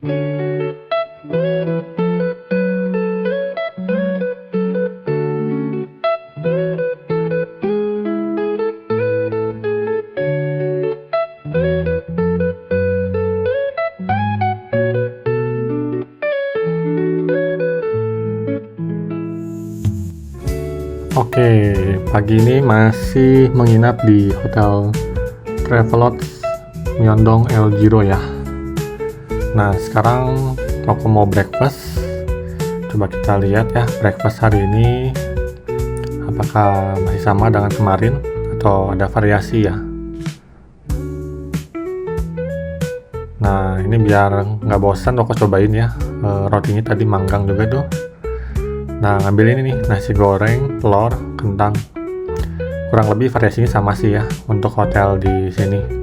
Oke, pagi ini masih menginap di Hotel Travelodge Myeongdong El Giro ya. Nah, sekarang aku mau breakfast. Coba kita lihat ya, breakfast hari ini apakah masih sama dengan kemarin atau ada variasi ya. Nah, ini biar nggak bosan aku cobain ya. Rotinya tadi manggang juga tuh. Nah, ngambil ini nih, nasi goreng, telur, kentang. Kurang lebih variasinya sama sih ya untuk hotel di sini.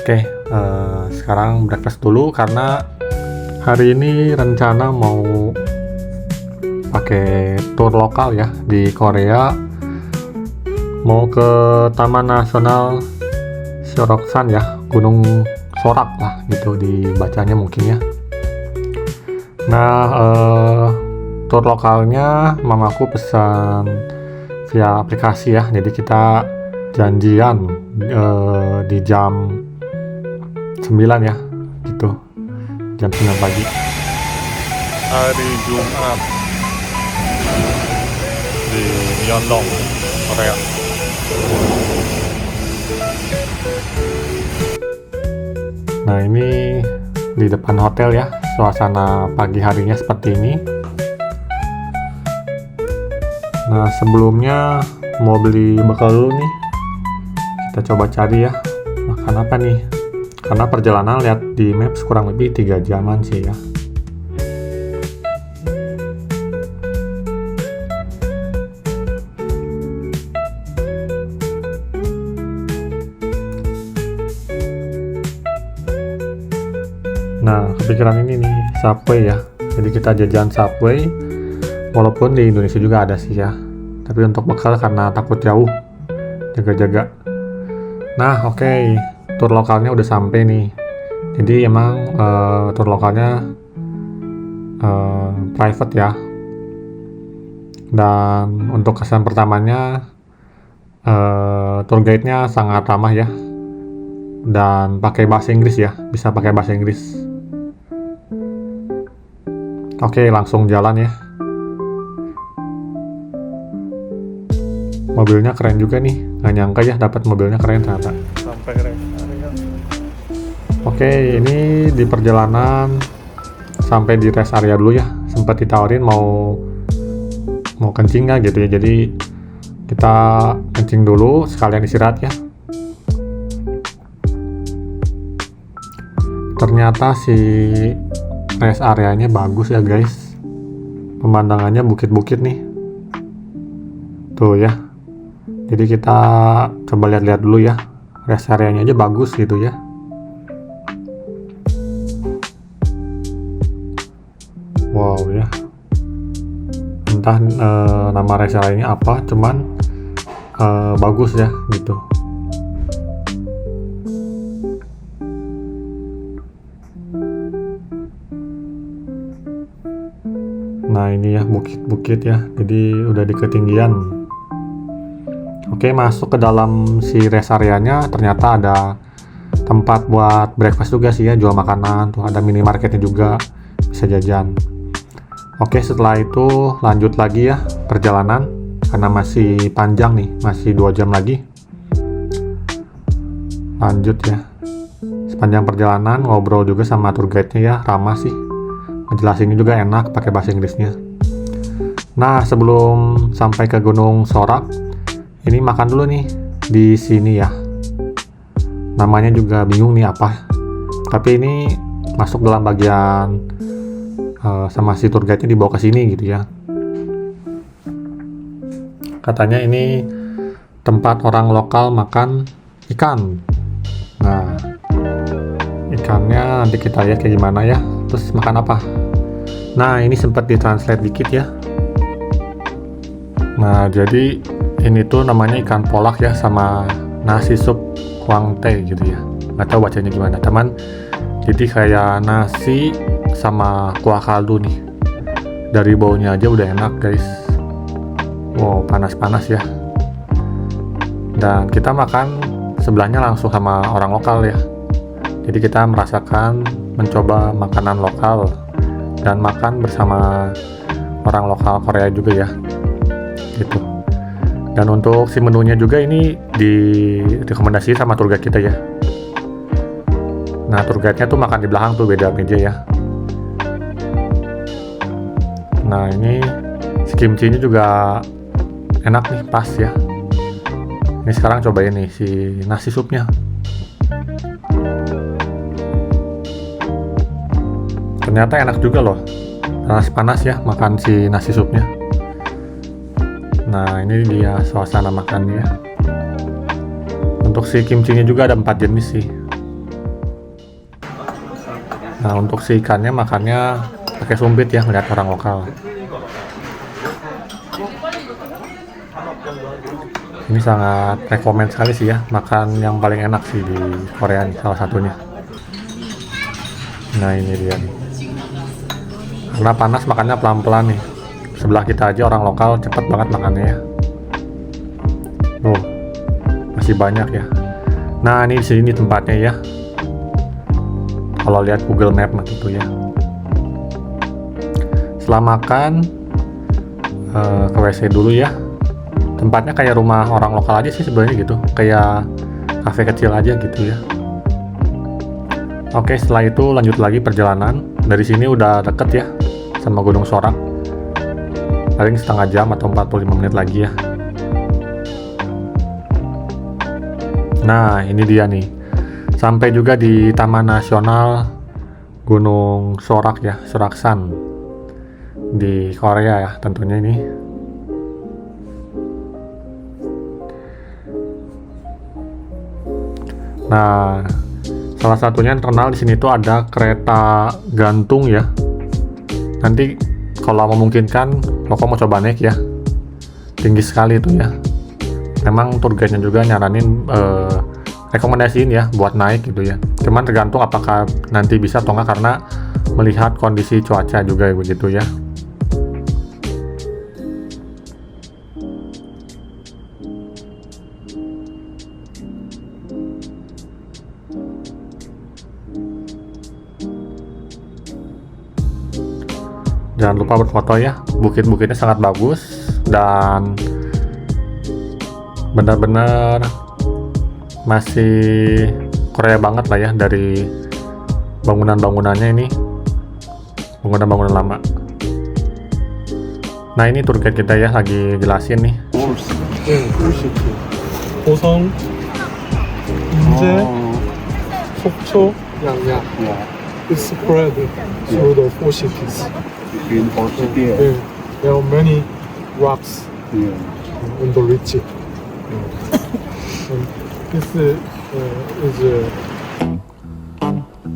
Oke, sekarang breakfast dulu karena hari ini rencana mau pakai tour lokal ya di Korea. Mau ke Taman Nasional Soroksan ya, Gunung Sorak lah gitu dibacanya mungkin ya. Nah, tour lokalnya mamaku pesan via aplikasi ya, jadi kita janjian di jam 9 ya, gitu, jam 9 pagi. Hari Jumat di Myeongdong, Korea. Nah, ini di depan hotel ya, suasana pagi harinya seperti ini. Nah, sebelumnya mau beli bekal dulu nih. Kita coba cari ya, makan apa nih, karena perjalanan lihat di maps kurang lebih 3 jaman sih ya. Nah, kepikiran ini nih, Subway ya. Jadi kita jajan Subway, walaupun di Indonesia juga ada sih ya. Tapi untuk bekal karena takut jauh, jaga-jaga. Nah, oke, tour lokalnya udah sampai nih. Jadi emang tour lokalnya private ya. Dan untuk kesan pertamanya, tour guide-nya sangat ramah ya. Dan pakai bahasa Inggris ya, bisa pakai bahasa Inggris. Oke, langsung jalan ya. Mobilnya keren juga nih, nggak nyangka ya dapat mobilnya keren ternyata. Sampai keren. Oke, ini di perjalanan sampai di rest area dulu ya. Sempat ditawarin mau kencing nggak gitu ya. Jadi kita kencing dulu sekalian istirahat ya. Ternyata si rest areanya bagus ya guys, pemandangannya bukit-bukit nih tuh ya. Jadi kita coba lihat-lihat dulu ya, rest areanya aja bagus gitu ya. Wow ya, entah nama rest areanya apa, cuman bagus ya gitu. Nah, ini ya bukit-bukit ya, jadi udah di ketinggian. Oke, masuk ke dalam si rest areanya, ternyata ada tempat buat breakfast juga sih ya, jual makanan, tuh ada minimarketnya juga, bisa jajan. Oke, setelah itu lanjut lagi ya perjalanan, karena masih panjang nih, masih 2 jam lagi. Lanjut ya, sepanjang perjalanan ngobrol juga sama tour guide-nya ya, ramah sih. Ngejelasinnya juga enak pakai bahasa Inggrisnya. Nah, sebelum sampai ke Gunung Sorak, ini makan dulu nih di sini ya. Namanya juga bingung nih apa. Tapi ini masuk dalam bagian sama si tour guide-nya dibawa ke sini gitu ya. Katanya ini tempat orang lokal makan ikan. Nah, ikannya nanti kita lihat kayak gimana ya. Terus makan apa? Nah, ini sempat ditranslate dikit ya. Nah, jadi ini tuh namanya ikan polak ya, sama nasi sup kwangtae gitu ya. Nggak tahu bacanya gimana. Teman Jadi kayak nasi sama kuah kaldu nih. Dari baunya aja udah enak guys. Wow, panas-panas ya. Dan kita makan sebelahnya langsung sama orang lokal ya. Jadi kita merasakan mencoba makanan lokal dan makan bersama orang lokal Korea juga ya. Gitu. Dan untuk si menunya juga ini direkomendasi sama tour guide kita ya. Nah, tour guide-nya tuh makan di belakang tuh, beda meja ya. Nah, ini si kimchi-nya juga enak nih, pas ya. Ini sekarang cobain nih si nasi supnya. Ternyata enak juga loh. Panas-panas ya makan si nasi supnya. Nah, ini dia suasana makannya. Untuk si kimchi-nya juga ada 4 jenis sih. Nah, untuk si ikannya makannya pakai sumpit ya, melihat orang lokal. Ini sangat rekomend sekali sih ya, makan yang paling enak sih di Korea nih, salah satunya. Nah, ini dia nih. Karena panas makannya pelan-pelan nih. Sebelah kita aja orang lokal cepet banget makannya ya. Oh, masih banyak ya. Nah, ini di sini tempatnya ya. Kalau lihat Google Map gitu ya. Setelah makan, ke WC dulu ya. Tempatnya kayak rumah orang lokal aja sih sebenarnya gitu. Kayak kafe kecil aja gitu ya. Oke, setelah itu lanjut lagi perjalanan. Dari sini udah deket ya sama Gunung Sorak. Paling setengah jam atau 45 menit lagi ya. Nah, ini dia nih. Sampai juga di Taman Nasional Gunung Sorak ya, Soraksan. Di Korea ya tentunya ini. Nah, salah satunya yang terkenal di sini tuh ada kereta gantung ya. Nanti kalau memungkinkan, Koko mau coba naik ya. Tinggi sekali itu ya. Memang tour guide-nya juga nyaranin rekomendasiin ya buat naik gitu ya. Cuman tergantung apakah nanti bisa atau enggak karena melihat kondisi cuaca juga begitu ya. Jangan lupa berfoto ya, bukit-bukitnya sangat bagus dan benar-benar masih Korea banget lah ya, dari bangunan-bangunannya ini, bangunan-bangunan lama. Nah, ini tour guide kita ya lagi jelasin nih. 고성, 인제, 속초, 양양. It's spread through the four cities. Between four cities. There are many rocks Yeah. in the ridge. And this is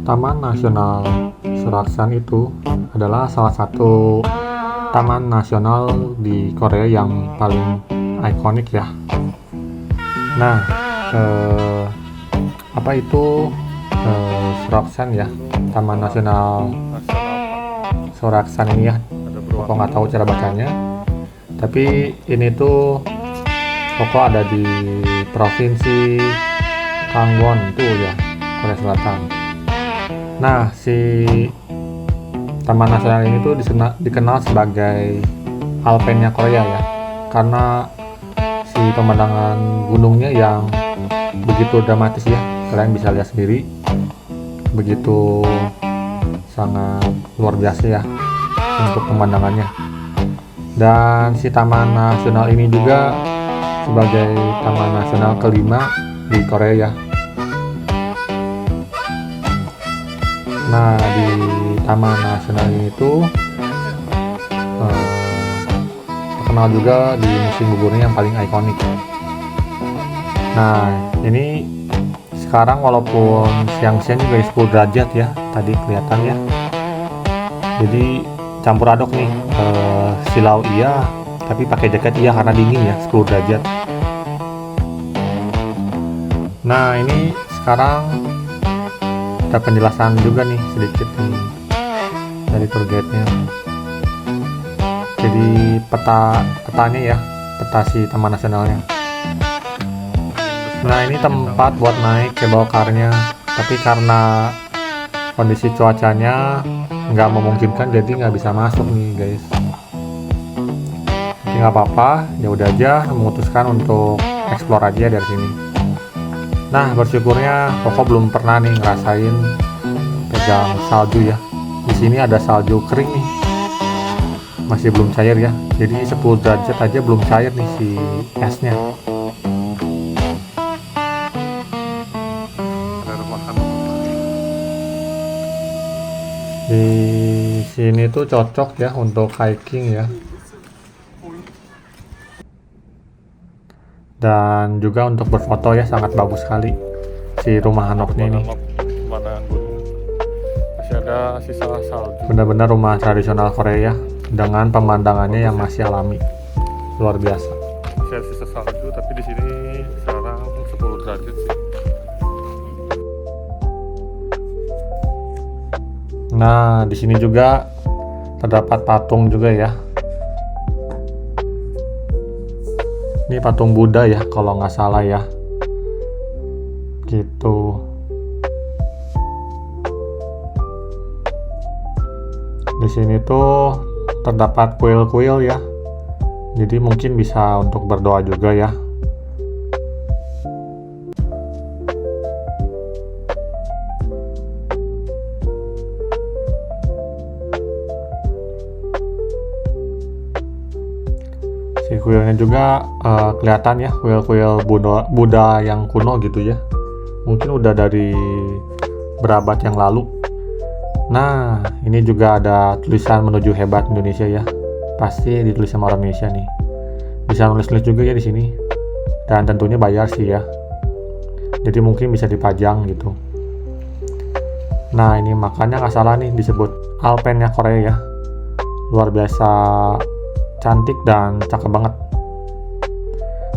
Taman Nasional Soraksan itu adalah salah satu taman nasional di Korea yang paling ikonik ya. Nah, apa itu Soraksan ya? Taman Nasional Soraksan ini ya. Koko nggak tahu cara bacanya. Tapi ini tuh Koko ada di provinsi Gangwon tuh ya, Korea Selatan. Nah, si Taman Nasional ini tuh dikenal sebagai Alpennya Korea ya, karena si pemandangan gunungnya yang begitu dramatis ya, kalian bisa lihat sendiri, begitu sangat luar biasa ya untuk pemandangannya. Dan si Taman Nasional ini juga sebagai Taman Nasional kelima di Korea ya. Nah, di Taman Nasional ini tuh terkenal juga di musim gugurnya yang paling ikonik. Nah, ini sekarang walaupun siang-siang juga 10 derajat ya, tadi kelihatan ya. Jadi campur aduk nih, silau iya, tapi pakai jaket iya karena dingin ya, 10 derajat. Nah, ini sekarang ada penjelasan juga nih sedikit nih dari tour guide-nya. Jadi petanya ya, peta si Taman Nasionalnya. Nah ini tempat buat naik cable car-nya, tapi karena kondisi cuacanya nggak memungkinkan jadi nggak bisa masuk nih guys. Tapi nggak apa-apa, ya udah aja memutuskan untuk explore aja dari sini. Nah bersyukurnya Koko belum pernah nih ngerasain pegang salju ya. Di sini ada salju kering nih, masih belum cair ya. Jadi 10 derajat aja belum cair nih si esnya. Di sini tuh cocok ya untuk hiking ya. Dan juga untuk berfoto ya, sangat bagus sekali si rumah hanoknya ini. Masih ada sisa salju. Benar-benar rumah tradisional Korea dengan pemandangannya yang masih alami, luar biasa. Masih ada sisa salju, tapi di sini sekarang 10 derajat sih. Nah, di sini juga terdapat patung juga ya. Ini patung Buddha ya, kalau nggak salah ya. Gitu. Di sini tuh terdapat kuil-kuil ya. Jadi mungkin bisa untuk berdoa juga ya. Si kuilnya juga kelihatan ya, kuil-kuil Buddha yang kuno gitu ya. Mungkin udah dari berabad yang lalu. Nah, ini juga ada tulisan menuju hebat Indonesia ya. Pasti ditulis sama orang Indonesia nih. Bisa nulis-nulis juga ya di sini. Dan tentunya bayar sih ya. Jadi mungkin bisa dipajang gitu. Nah, ini makanya nggak salah nih disebut Alpennya Korea ya. Luar biasa cantik dan cakep banget.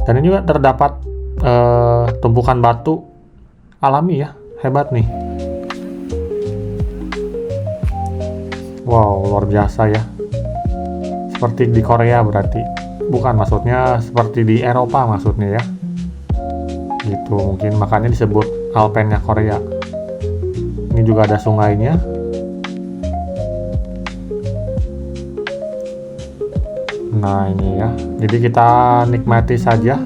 Dan ini juga terdapat tumpukan batu alami ya, hebat nih. Wow, luar biasa ya. Seperti di Korea berarti. Bukan, maksudnya seperti di Eropa maksudnya ya. Gitu, mungkin makanya disebut Alpennya Korea. Ini juga ada sungainya. Nah ini ya, jadi kita nikmati saja.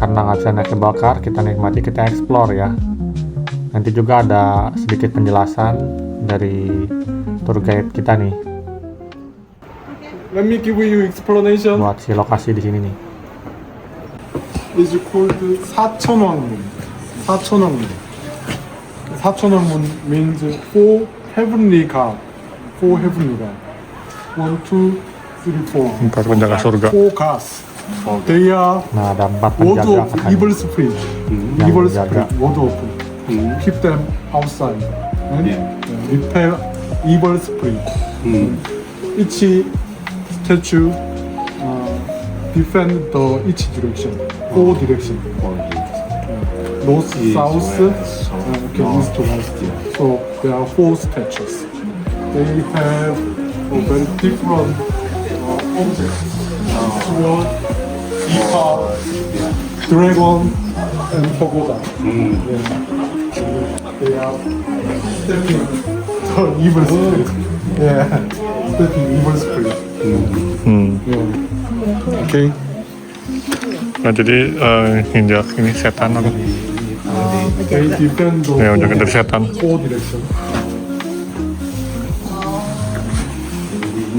Karena nggak bisa naik cable car, kita nikmati, kita explore ya. Nanti juga ada sedikit penjelasan dari tour guide kita nih. Let me give you explanation. Buat si lokasi di sini nih. It's called 사천왕문. 사천왕문. 사천왕문 means four heavenly God. Four heavenly God. 1, 2, 3, 4. Empat penjaga surga. Four gods. They are Nah ada 4 word penjaga of katanya. evil spirit. Yang Evil menjaga. spirit. Word of keep them outside and repel evil spirit. Each statue defend the each direction. Four direction. North, south, east, west. So there are 4 statues. They have a very different objects. Sword, eagle, dragon, and pagoda. They are stepping the evil spirit. Yeah, stepping evil spirit. Yeah. Okay. Nah jadi injak ini setan apa? They defend the Ya, jangan dari setan. 4 direction.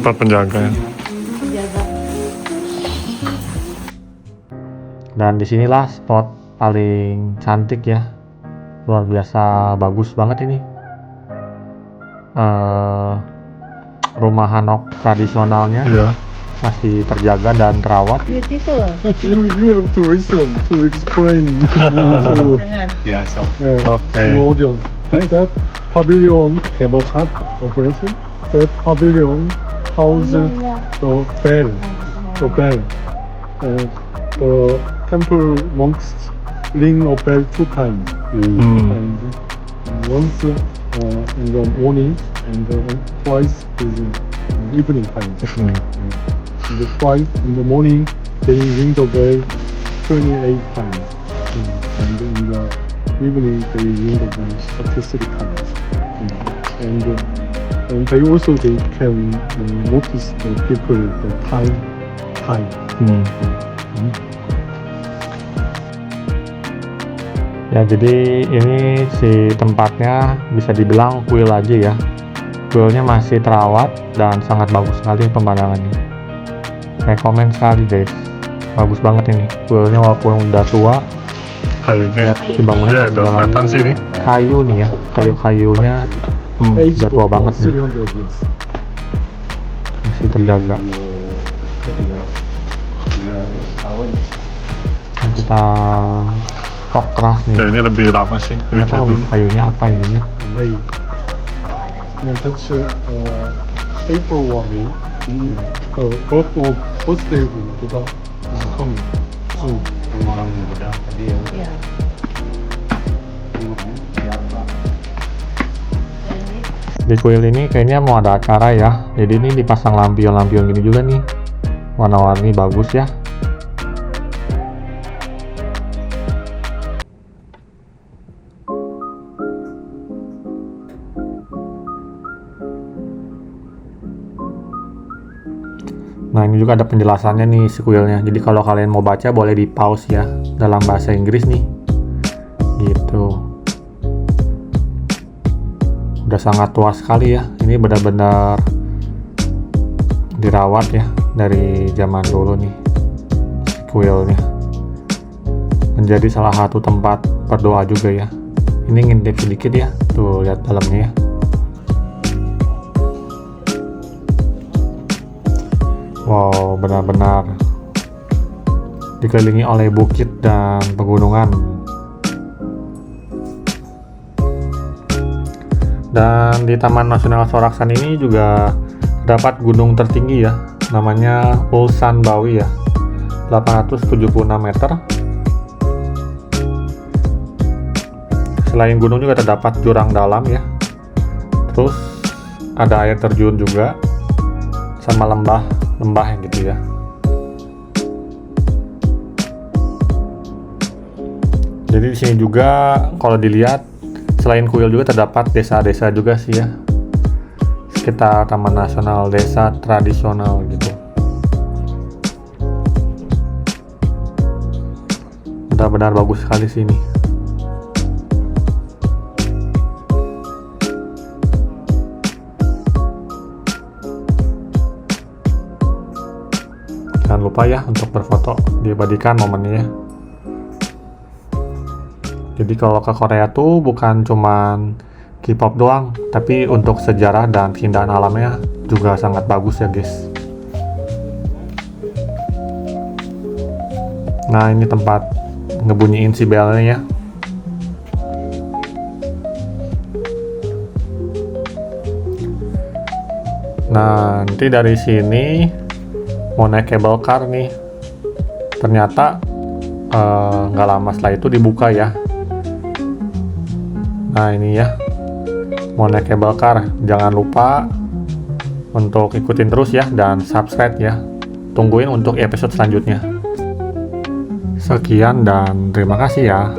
4 penjaga ya. Dan disinilah spot paling cantik ya, luar biasa bagus banget ini. Rumah Hanok tradisionalnya masih terjaga dan terawat. Beautiful. You have to listen to explain to Yeah, so Okay. audience. That pavilion cable car operation. That pavilion houses the bell. The bell. The temple monks ring a bell 2 times. And once in the morning and twice is evening time. And twice in the morning they ring the bell 28 times. And in the evening they ring the bell 33 times. And they also they can notice the people the time. Ya, jadi ini si tempatnya bisa dibilang kuil aja ya. Kuilnya masih terawat dan sangat bagus sekali pemandangannya. Rekomen sekali guys. Bagus banget ini. Kuilnya walaupun udah tua, Kayaknya si bangunannya udah kelihatan sih ini. kayu nih ya. Kayu-kayunya udah tua banget nih. 300 years. Masih terjaga. Nah, kita kok keras nih. Ya, ini lebih lama sih. Ini Nggak tahu kayunya apa ini. May. And that's April 1. Birthday juga coming soon. Di kuil ini kayaknya mau ada acara ya. Jadi ini dipasang lampion-lampion gini juga nih. Warna-warni bagus ya. Nah, ini juga ada penjelasannya nih si kuilnya. Jadi kalau kalian mau baca boleh di pause ya dalam bahasa Inggris nih. Gitu. Udah sangat tua sekali ya. Ini benar-benar dirawat ya dari zaman dulu nih si kuilnya. Menjadi salah satu tempat berdoa juga ya. Ini ngintip sedikit ya. Tuh lihat dalamnya ya. Wow, benar-benar dikelilingi oleh bukit dan pegunungan. Dan di Taman Nasional Soraksan ini juga terdapat gunung tertinggi ya, namanya Ulsan Bawi ya, 876 meter. Selain gunung juga terdapat jurang dalam ya. Terus ada air terjun juga sama lembah gitu ya. Jadi di sini juga kalau dilihat selain kuil juga terdapat desa-desa juga sih ya. Sekitar Taman Nasional, desa tradisional gitu. Benar-benar bagus sekali sini. Jangan lupa ya untuk berfoto, diabadikan momennya. Jadi kalau ke Korea tuh bukan cuman K-pop doang, tapi untuk sejarah dan keindahan alamnya juga sangat bagus ya guys. Nah, ini tempat ngebunyiin si belnya ya. Nah, nanti dari sini mau naik cable car nih. Ternyata nggak lama setelah itu dibuka ya. Nah, ini ya, mau naik cable car, jangan lupa untuk ikutin terus ya dan subscribe ya. Tungguin untuk episode selanjutnya. Sekian dan terima kasih ya.